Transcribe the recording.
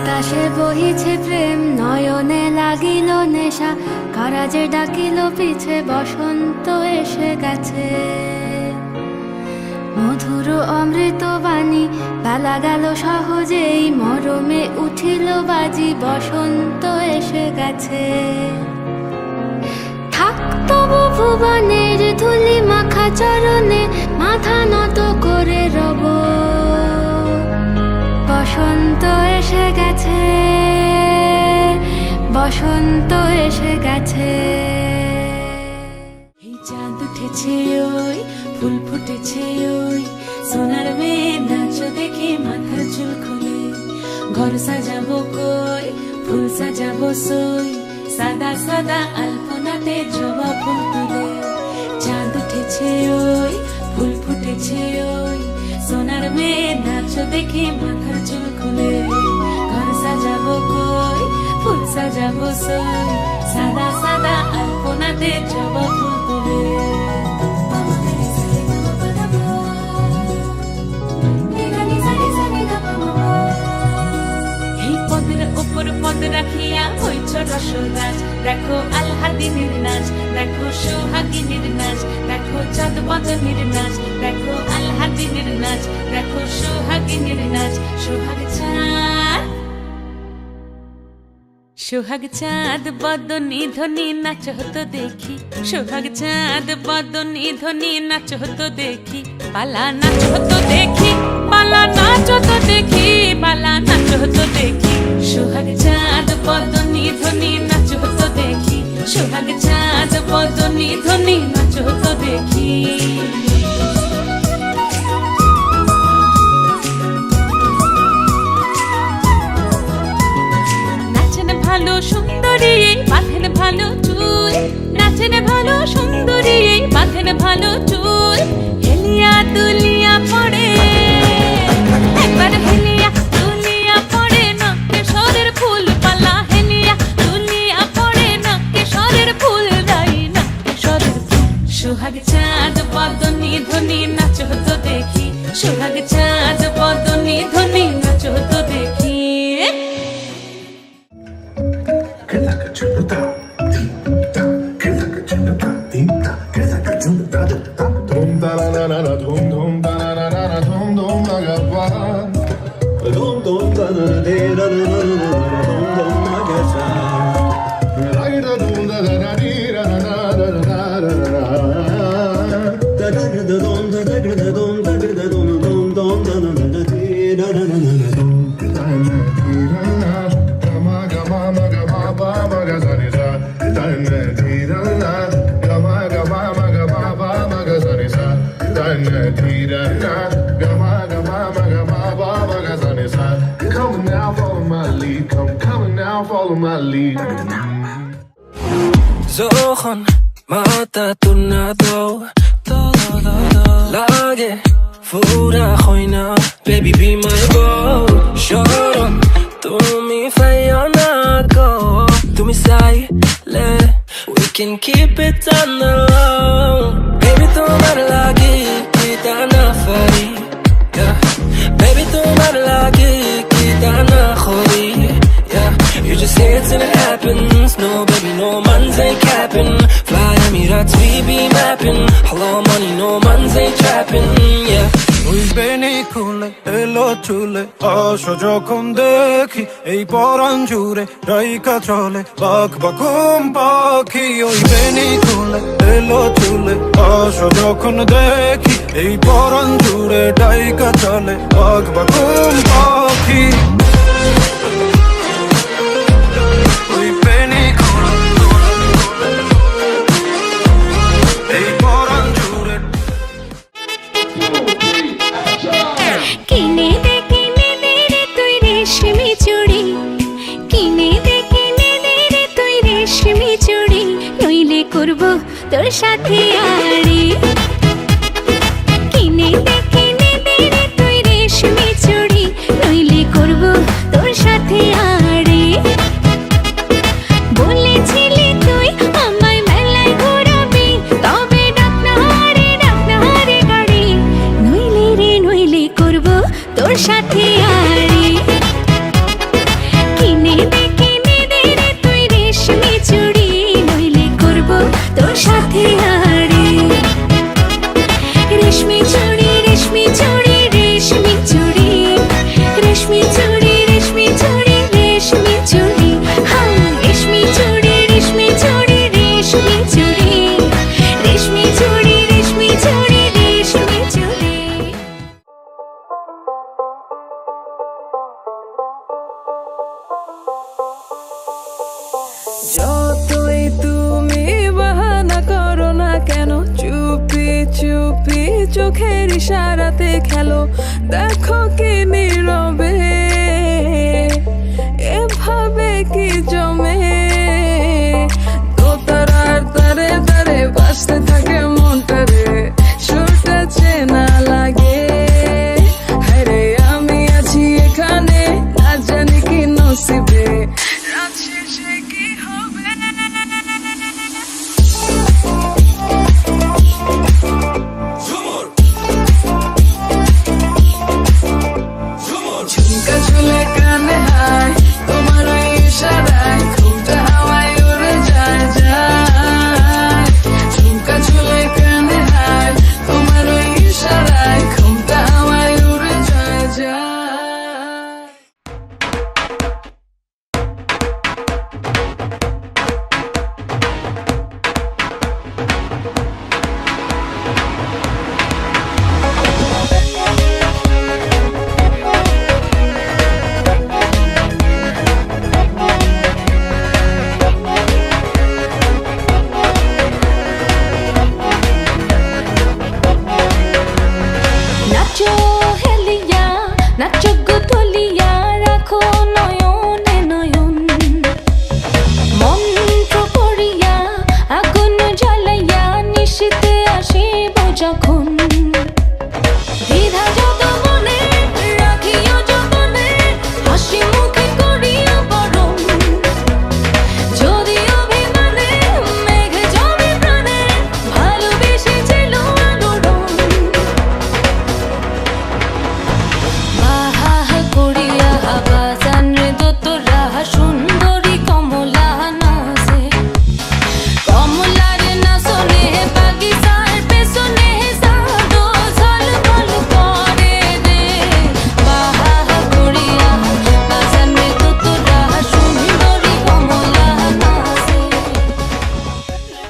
বাতাসে বহিছে প্রেম, নয়নে লাগিল নেশা, কারাজে ডাকিল পিছে, বসন্ত এসে গেছে। মধুর অমৃত বাণী, বেলা গেল সহজেই, মরমে উঠিল বাজি, বসন্ত এসে গেছে। থাক তবু ভুবনের ধুলি মাখা চরণে, মাথা নত করে রব, বসন্ত এসে গেছে, বসন্ত এসে গেছে। এই চাঁদ উঠেছে ওই, ফুল ফুটেছে ওই, সোনার মেয়ে নাচ দেখে মাথার চুল খুলে। ঘর সাজাবো কই, ফুল সাজাবো সই, সাদা সাদা আলপনাতে জবা ফুল তুলে। চাঁদ উঠেছে ওই, ফুল ফুটেছে ওই, সোনার মেয়ে নাচ দেখে মাথার চুল খুলে। ঘর সাজাবো কই, ফুল সাজাবো সই, সাদা সাদা আলপনাতে জবা ফুল তুলে। এই পদের উপর পদ রাখিয়া হইছ রসরাজ, দেখো আলহাদিনীর নাচ, দেখো সোহাগিনীর নাচ, দেখো চাঁদ বদনীর নাচ, দেখো আলহাদিনীর নাচ, দেখো সোহাগিনীর নাচ। সোহাগ চাঁদ, সোহাগ চাঁদ বদনী ধ্বনি নাচ হতো দেখি, সোহাগ চাঁদ বদনী ধ্বনি নাচ হতো দেখি। পালা নাচ হতো দেখি, পালা নাচ হতো দেখি, পালা নাচ হতো দেখি। সোহাগ চাঁদ বদনী ধ্বনি নাচ হতো দেখি, সোহাগ চাঁদ বদনী ধ্বনি নাচ হতো দেখি। ভালো সুন্দরী বাঁধেন ভালো চুল, নাচেন ভালো সুন্দরী বাঁধেন ভালো চুল। হেলিয়া দুলিয়া পড়ে, একবার হেলিয়া দুলিয়া পড়ে, নকেশ্বরের ফুল পালা। হেলিয়া দুলিয়া পড়ে, নকেশ্বরের ফুল দাই, নকেশ্বরের ফুল। সোহাগ চাঁদ বদনী ধ্বনি নাচ হতো দেখি, সোহাগ চাঁদ বদনী ধ্বনি নাচ হতো দেখি। যখন মাথা তুর্নাদো লাগে ফুরা হয় না, baby be my boy. শরণ তুমি ফাইও না গো, তুমি চাইলে we can keep it on the low. Baby তোমার লাগি কি তা না পারি, baby তোমার লাগি কি তা না করি. You just say it till it happens. No baby, no man's ain't capping. Fly Emirates, we be mapping. Hello money, no man's ain't trapping. Yeah. ওই বেনি খুলে এলো চুলে, আসো যখন দেখি এই পরাণ জুড়ে রাইকা চলে বাঘ বাকুম পাখি। ওই বেনি খুলে এলো চুলে, আসো যখন দেখি এই পরাণ জুড়ে রাইকা চলে বাঘ বাকুম পাখি। কিনে দে রে তুই রেশমি চুড়ি, কিনে দে রে তুই রেশমি চুড়ি, নইলে করবো তোর সাথে আড়ি। কিনে দে রে তুই রেশমি চুড়ি, নইলে করবো তোর সাথে আড়ি। বলেছিলি তুই আমায় মেলায় ঘোরাবি, তবে ডাক না হারে গাড়ি, নইলে রে নইলে করবো তোর সাথে আড়ি। চুপি চোখের ইশারাতে খেলো, দেখো কি নীরবে এভাবে কি জমে। দোতারার তারে তারে বাজতে থাকে মনটারে, সুরটা চেনা লাগে। হায়রে আমি আছি এখানে, না জানি কি নসিবে, রাত শেষে কি হবে। ঝুমকা ঝুলে কানে হায়, তোমার ওই ইশারায় ঘুমটা হাওয়ায় উড়ে যায় যায়। ঝুমকা ঝুলে কানে হায়, তোমার ওই ইশারায় ঘুমটা হাওয়ায় উড়ে যায় যায়। নাচো হেলিয়া নাচো